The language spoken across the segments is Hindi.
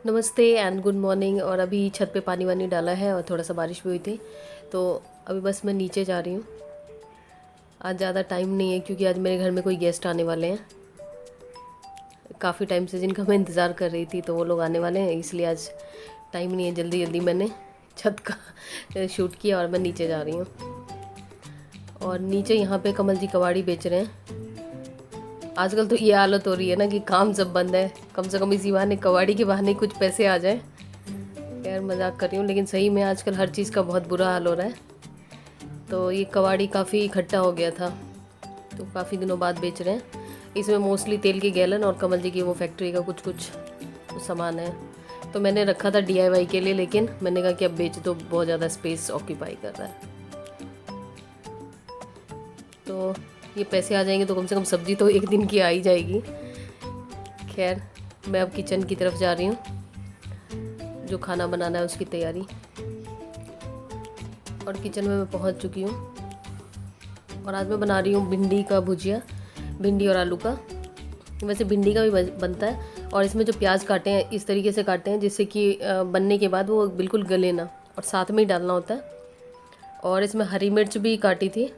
नमस्ते एंड गुड मॉर्निंग। और अभी छत पे पानी वानी डाला है और थोड़ा सा बारिश भी हुई थी, तो अभी बस मैं नीचे जा रही हूँ। आज ज़्यादा टाइम नहीं है क्योंकि आज मेरे घर में कोई गेस्ट आने वाले हैं। काफ़ी टाइम से जिनका मैं इंतज़ार कर रही थी, तो वो लोग आने वाले हैं, इसलिए आज टाइम नहीं है। जल्दी जल्दी मैंने छत का शूट किया और मैं नीचे जा रही हूँ। और नीचे यहाँ पे कमल जी कबाड़ी बेच रहे हैं। आजकल तो ये हालत हो रही है ना कि काम सब बंद है, कम से कम इसी बहाने कबाड़ी के बहाने कुछ पैसे आ जाए। यार मजाक कर रही हूँ, लेकिन सही में आजकल हर चीज़ का बहुत बुरा हाल हो रहा है। तो ये कबाड़ी काफ़ी इकट्ठा हो गया था, तो काफ़ी दिनों बाद बेच रहे हैं। इसमें मोस्टली तेल के गैलन और कमल जी की वो फैक्ट्री का कुछ सामान है। तो मैंने रखा था DIY के लिए, लेकिन मैंने कहा कि अब बेच दो, बहुत ज़्यादा स्पेस ऑक्यूपाई कर रहा है। तो ये पैसे आ जाएंगे तो कम से कम सब्ज़ी तो एक दिन की आ ही जाएगी। खैर, मैं अब किचन की तरफ जा रही हूँ, जो खाना बनाना है उसकी तैयारी। और किचन में मैं पहुँच चुकी हूँ और आज मैं बना रही हूँ भिंडी का भुजिया, भिंडी और आलू का। वैसे भिंडी का भी बनता है, और इसमें जो प्याज काटे हैं इस तरीके से काटे हैं जिससे कि बनने के बाद वो बिल्कुल गले ना, और साथ में ही डालना होता है। और इसमें हरी मिर्च भी काटी थी,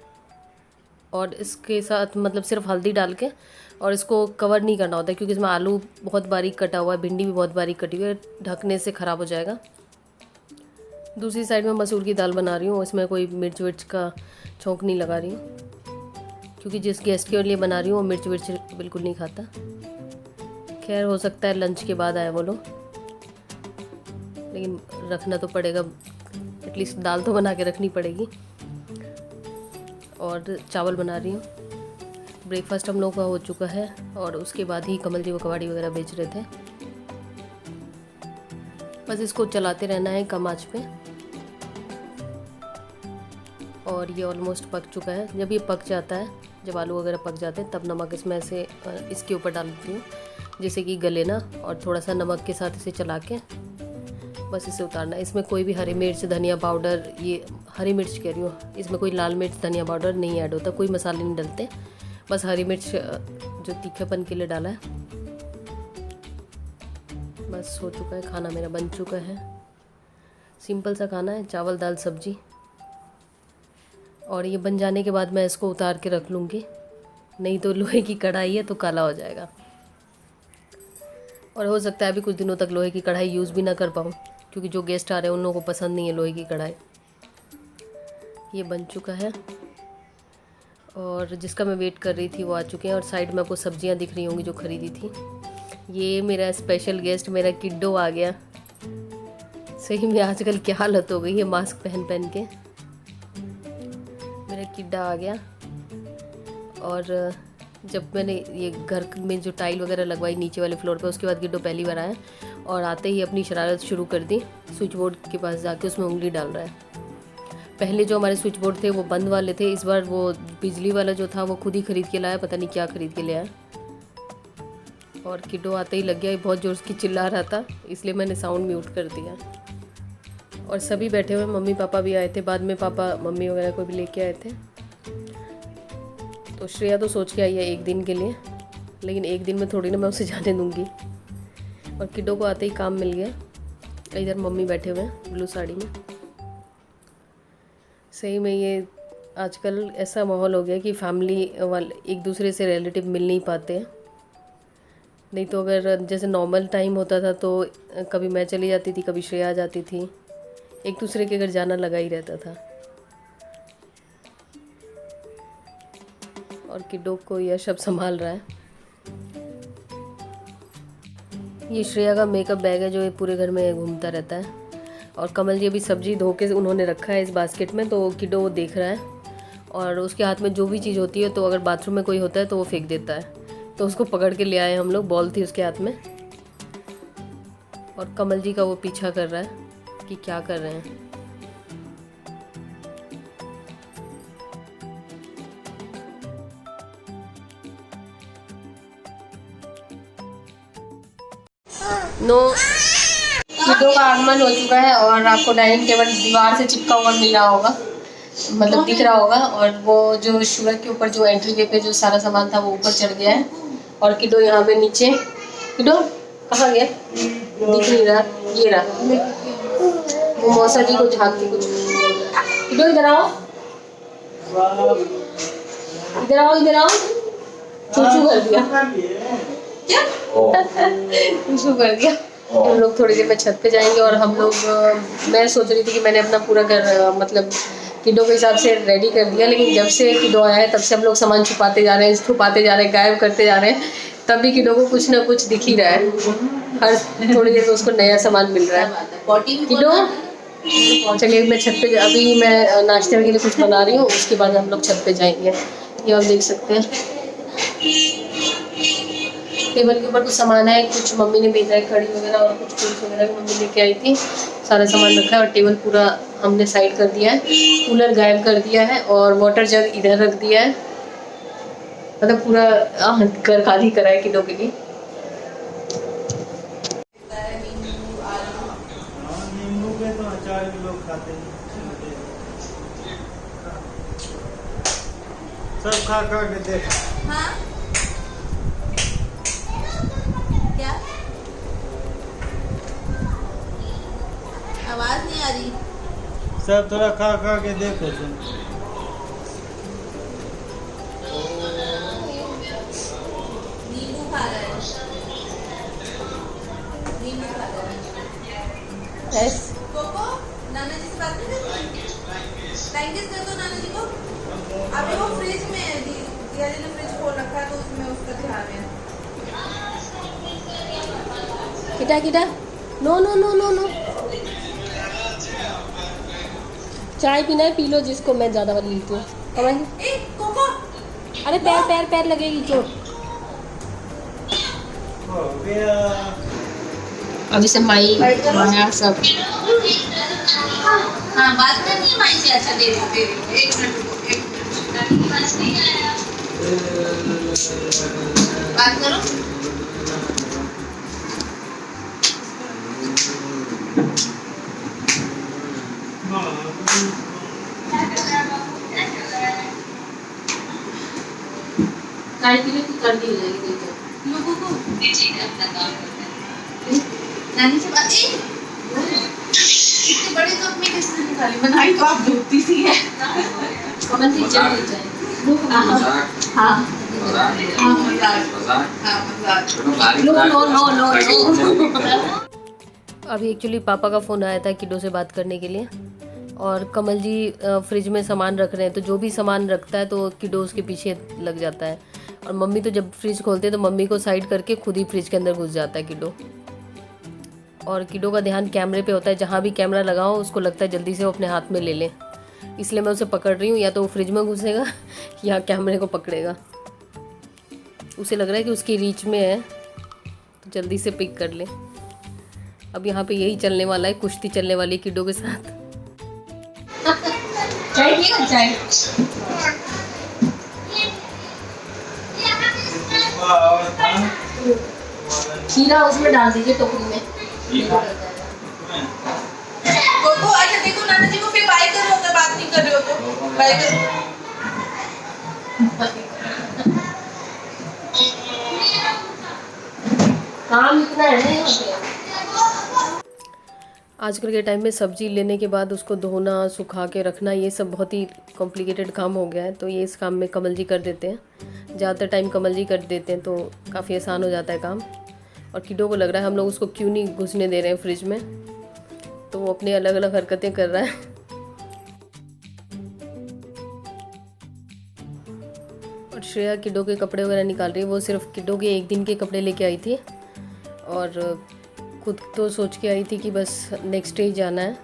और इसके साथ मतलब सिर्फ हल्दी डाल के, और इसको कवर नहीं करना होता है क्योंकि इसमें आलू बहुत बारीक कटा हुआ है, भिंडी भी बहुत बारीक कटी हुई है, ढकने से ख़राब हो जाएगा। दूसरी साइड में मसूर की दाल बना रही हूँ, इसमें कोई मिर्च विर्च का छौंक नहीं लगा रही हूँ क्योंकि जिस गेस्ट के लिए बना रही हूँ वो मिर्च विर्च बिल्कुल नहीं खाता। खैर, हो सकता है लंच के बाद आए वो लोग, लेकिन रखना तो पड़ेगा, एटलीस्ट दाल तो बना के रखनी पड़ेगी। और चावल बना रही हूँ। ब्रेकफास्ट हम लोगों का हो चुका है, और उसके बाद ही कमल जी वो कबाड़ी वगैरह बेच रहे थे। बस इसको चलाते रहना है कम आंच पे। और ये ऑलमोस्ट पक चुका है। जब ये पक जाता है, जब आलू वगैरह पक जाते हैं, तब नमक इसमें ऐसे इसके ऊपर डाल देती हूँ जैसे कि गले ना, और थोड़ा सा नमक के साथ इसे चला के बस इसे उतारना है। इसमें कोई भी हरी मिर्च, धनिया पाउडर, ये हरी मिर्च कह रही हूँ, इसमें कोई लाल मिर्च, धनिया पाउडर नहीं ऐड होता, कोई मसाले नहीं डलते, बस हरी मिर्च जो तीखेपन के लिए डाला है। बस हो चुका है, खाना मेरा बन चुका है। सिंपल सा खाना है, चावल दाल सब्जी। और ये बन जाने के बाद मैं इसको उतार के रख लूँगी, नहीं तो लोहे की कढ़ाई है तो काला हो जाएगा। और हो सकता है अभी कुछ दिनों तक लोहे की कढ़ाई यूज़ भी ना कर पाऊँ, क्योंकि जो गेस्ट आ रहे हैं उन लोगों को पसंद नहीं है लोहे की कढ़ाई। ये बन चुका है, और जिसका मैं वेट कर रही थी वो आ चुके हैं। और साइड में आपको सब्जियां दिख रही होंगी जो खरीदी थी। ये मेरा स्पेशल गेस्ट, मेरा किड्डो आ गया। सही में आजकल क्या हालत हो गई है मास्क पहन पहन के। मेरा किड्डा आ गया। और जब मैंने ये घर में जो टाइल वगैरह लगवाई नीचे वाले फ्लोर पे, उसके बाद किड्डो पहली बार आया, और आते ही अपनी शरारत शुरू कर दी। स्विच बोर्ड के पास जाके उसमें उंगली डाल रहा है। पहले जो हमारे स्विच बोर्ड थे वो बंद वाले थे, इस बार वो बिजली वाला जो था वो खुद ही खरीद के लाया, पता नहीं क्या खरीद के ले आया। और किड्डो आते ही लग गया, बहुत जोर की चिल्ला रहा था, इसलिए मैंने साउंड म्यूट कर दिया। और सभी बैठे हुए, मम्मी पापा भी आए थे, बाद में पापा मम्मी वगैरह को भी लेके आए थे। तो श्रेया तो सोच के आई है एक दिन के लिए, लेकिन एक दिन में थोड़ी ना मैं उसे जाने दूंगी। और किड्डो को आते ही काम मिल गया। इधर मम्मी बैठे हुए हैं ब्लू साड़ी में। सही में ये आजकल ऐसा माहौल हो गया कि फैमिली वाले एक दूसरे से रिलेटिव मिल नहीं पाते हैं। नहीं तो अगर जैसे नॉर्मल टाइम होता था तो कभी मैं चली जाती थी, कभी श्रेया आ जाती थी, एक दूसरे के घर जाना लगा ही रहता था। और किड्डो को यह सब संभाल रहा है। ये श्रेया का मेकअप बैग है जो ये पूरे घर में घूमता रहता है। और कमल जी अभी सब्जी धो के उन्होंने रखा है इस बास्केट में, तो किड्डो वो देख रहा है। और उसके हाथ में जो भी चीज़ होती है, तो अगर बाथरूम में कोई होता है तो वो फेंक देता है, तो उसको पकड़ के ले आए हम लोग। बॉल थी उसके हाथ में, और कमल जी का वो पीछा कर रहा है कि क्या कर रहे हैं। नो, किड्डो का आगमन हो चुका है, और आपको डाइनिंग टेबल दीवार से चिपका हुआ मिल रहा होगा, मतलब दिख रहा होगा। और वो जो शुगर के ऊपर जो एंट्री वे पे जो सारा सामान था वो ऊपर चढ़ गया है, और किड्डो यहाँ पे नीचे। किड्डो कहाँ गया? दिख नहीं रहा। ये रहा। वो मौसा जी को झाँकती कुछ। किडो इधर आओ, इधर आओ, इधर आओ। चूचू कर दिया। क्या? चूचू कर दिया। हम लोग थोड़ी देर में छत पे जाएंगे और हम लोग मैं सोच रही थी कि मैंने अपना पूरा घर मतलब किडो के हिसाब से रेडी कर दिया, लेकिन जब से किडो आया है तब से हम लोग सामान छुपाते जा रहे हैं, गायब करते जा रहे हैं। तब भी किडो को कुछ ना कुछ दिख ही रहा है। हर थोड़ी देर में उसको नया सामान मिल रहा है। किडो चलिए, मैं छत पे अभी मैं नाश्ते के लिए कुछ बना रही हूँ, उसके बाद हम लोग छत पे जाएंगे। ये आप देख सकते हैं टेबल के ऊपर कुछ सामान है, कुछ मम्मी ने भेजा है, कड़ी वगैरह और कुछ फ्रूट्स वगैरह भी मम्मी लेके आई थी। सारा सामान रखा है और टेबल पूरा हमने साइड कर दिया है। कूलर गायब कर दिया है और वाटर जग इधर रख दिया है। मतलब पूरा घर खाली करा है किडो के लिए। नींबू के तो अचार भी लोग खाते हैं, सब खा खा के देख। हाँ? क्या? आवाज नहीं आ रही। सब थोड़ा खा खा के देखो तुम। नींबू खा रहा है, नींबू खा रहा है। यस। कोको, नाना जी से बात नहीं करती? थैंक्स कर दो नाना जी को। अभी वो फ्रिज में है, दिया जी ने फ्रिज खोल रखा है तो उसमें उसका ध्यान है। किटा किटा, no no no no no. चाय पीना है पी लो, जिसको मैं ज़्यादा वाली लेती हूँ। ए कोको, अरे पैर पैर पैर लगेगी चोट। हो गया। अभी से माई माया सब। हाँ बात करनी है माई से। अच्छा दे दे, एक मिनट रुको, एक मिनट बात करो। चाय पी ले तो सर्दी हो जाएगी। लोगों को नानी से बात इतने बड़े कप में किसने निकाली? बनाई तो आप दूधती सी है। कमल जी चाय ले जाए। हाँ अभी एक्चुअली पापा का फ़ोन आया था किडो से बात करने के लिए, और कमल जी फ्रिज में सामान रख रहे हैं, तो जो भी सामान रखता है तो किडो उसके पीछे लग जाता है। और मम्मी तो जब फ्रिज खोलते हैं तो मम्मी को साइड करके खुद ही फ्रिज के अंदर घुस जाता है किडो। और किडो का ध्यान कैमरे पे होता है, जहाँ भी कैमरा लगाओ उसको लगता है जल्दी से वो अपने हाथ में ले ले। इसलिए मैं उसे पकड़ रही हूँ, या तो वो फ्रिज में घुसेगा या कैमरे को पकड़ेगा। उसे लग रहा है कि उसकी रीच में है तो जल्दी से पिक कर ले। अब यहाँ पे यही चलने वाला है, कुश्ती चलने वाली किडो के साथ। चाय पिएगा? चाय खीरा उसमें डाल दीजिए टोकरी में। कोको, अच्छा देखो नाना जी को फिर बाय करो, अगर बात नहीं कर रहे हो तो बाय करो। काम इतना है नहीं होते। आजकल के टाइम में सब्जी लेने के बाद उसको धोना, सुखा के रखना, ये सब बहुत ही कॉम्प्लिकेटेड काम हो गया है। तो ये इस काम में कमल जी कर देते हैं, ज़्यादातर टाइम कमल जी कर देते हैं, तो काफ़ी आसान हो जाता है काम। और किडो को लग रहा है हम लोग उसको क्यों नहीं घुसने दे रहे हैं फ्रिज में, तो वो अपनी अलग अलग हरकतें कर रहा है। और श्रेया किडो के कपड़े वगैरह निकाल रही है। वो सिर्फ किडो के एक दिन के कपड़े लेके आई थी और खुद तो सोच के आई थी कि बस नेक्स्ट डे जाना है।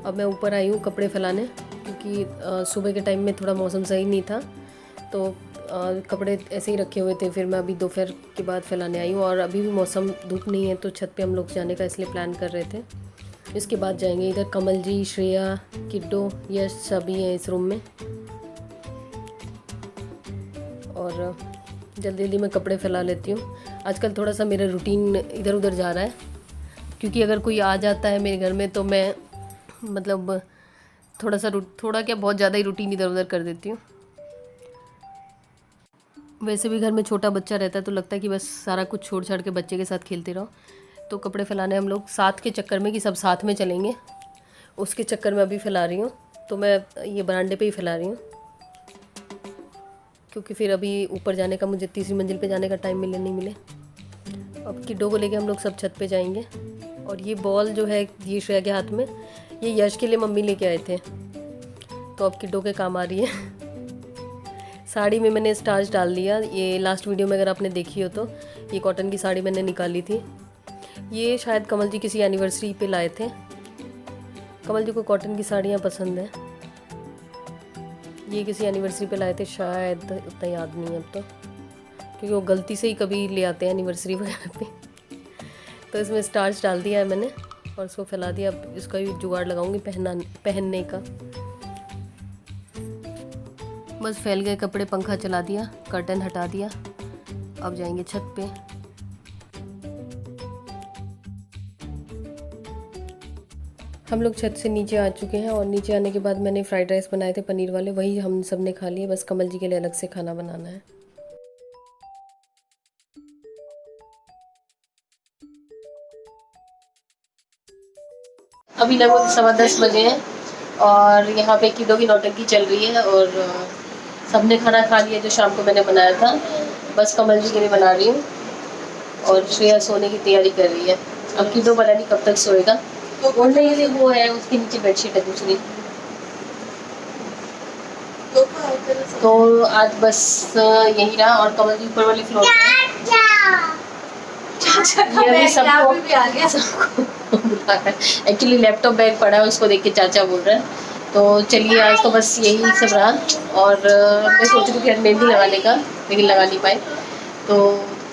अब मैं ऊपर आई हूँ कपड़े फैलाने, क्योंकि सुबह के टाइम में थोड़ा मौसम सही नहीं था, तो कपड़े ऐसे ही रखे हुए थे। फिर मैं अभी दोपहर के बाद फैलाने आई हूँ, और अभी भी मौसम धूप नहीं है, तो छत पे हम लोग जाने का इसलिए प्लान कर रहे थे। इसके बाद जाएंगे। इधर कमल जी, श्रेया, किड्डो, यश सभी हैं इस रूम में। और जल्दी जल्दी मैं कपड़े फैला लेती हूँ। आजकल थोड़ा सा मेरा रूटीन इधर उधर जा रहा है, क्योंकि अगर कोई आ जाता है मेरे घर में तो मैं मतलब थोड़ा क्या बहुत ज़्यादा ही रूटीन इधर उधर कर देती हूँ। वैसे भी घर में छोटा बच्चा रहता है तो लगता है कि बस सारा कुछ छोड़ छाड़ के बच्चे के साथ खेलते रहो। तो कपड़े फैलाने हम लोग साथ के चक्कर में कि सब साथ में चलेंगे, उसके चक्कर में अभी फैला रही हूँ। तो मैं ये बरामदे पे ही फैला रही हूँ क्योंकि फिर अभी ऊपर जाने का, मुझे तीसरी मंजिल पे जाने का टाइम मिले नहीं मिले। अब किड्डो को लेके हम लोग सब छत पे जाएंगे। और ये बॉल जो है ये श्रेया के हाथ में, ये यश के लिए मम्मी लेके आए थे, तो अब किड्डो के काम आ रही है। साड़ी में मैंने स्टार्च डाल दिया। ये लास्ट वीडियो में अगर आपने देखी हो तो ये कॉटन की साड़ी मैंने निकाली थी। ये शायद कमल जी किसी एनिवर्सरी पे लाए थे। कमल जी को कॉटन की साड़ियाँ पसंद है। ये किसी एनिवर्सरी पे लाए थे शायद, उतना याद नहीं है अब तो, क्योंकि वो गलती से ही कभी ले आते हैं एनिवर्सरी वगैरह पे। तो इसमें स्टार्च डाल दिया है मैंने और इसको फैला दिया। अब इसका भी जुगाड़ लगाऊंगी पहनने का। बस फैल गए कपड़े, पंखा चला दिया, कर्टन हटा दिया। अब जाएंगे छत पे। हम लोग छत से नीचे आ चुके हैं और नीचे आने के बाद मैंने फ्राइड राइस बनाए थे पनीर वाले, वही हम सब ने खा लिए। बस कमल जी के लिए अलग से खाना बनाना है। अभी लगभग 10:15 बजे हैं और यहाँ पे किडो की नौटंकी चल रही है और सबने खाना खा लिया जो शाम को मैंने बनाया था। बस कमल जी के लिए बना रही हूँ और श्रेया सोने की तैयारी कर रही है। अब किडो पता नहीं कब तक सोएगा। तो ओढ़ने के लिए वो है, उसके नीचे बेडशीट है दूसरी। तो आज बस यही रहा। और कमल जी ऊपर वाली फ्लोर पे ये अभी सबको एक्चुअली लैपटॉप बैग पड़ा है, उसको देख के चाचा बोल रहा है। तो चलिए आज तो बस यही सब रहा। और मैं सोच रही थी आज मेहंदी लगाने का, लेकिन लगा नहीं पाए। तो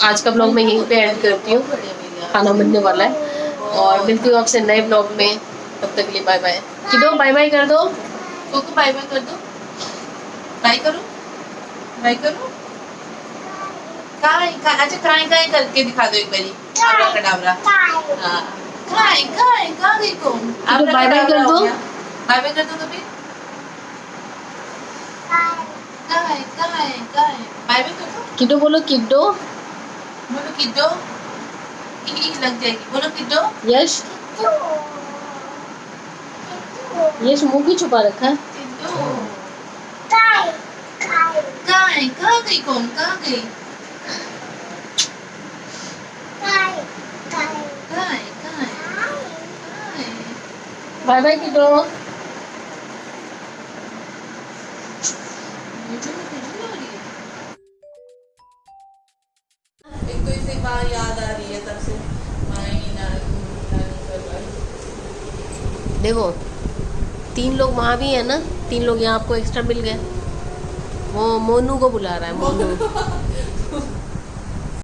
आज का ब्लॉग मैं यहीं पे एंड करती हूँ। खाना बनने वाला है और मिलती हूँ आपसे नए ब्लॉग में। तब तक के लिए बाय बाय। किडो बाय बाय कर दो। तो बाय बाय कर दो। बाय करो, बाय करो। अच्छा काय करके दिखा दो एक बारी। आब्राकडाब्रा। हाँ काय कहाँ गई तुम? बाय बाय कर दो। बाय बाय कर दो कभी। काय बाय बाय कर दो। किडो बोलो, किडो बोलो, किडो इंग्लिश लग जाएगी। बोलो किडो। यश, यश मुंह भी छुपा रखा है। किडो काय कहाँ गई कौन? कहाँ गई? बाय बाय किडो। एक तो इसे बार याद आ रही है तब से। देखो 3 लोग वहाँ भी है ना, 3 लोग यहाँ आपको एक्स्ट्रा मिल गए। वो मोनू को बुला रहा है, मोनू।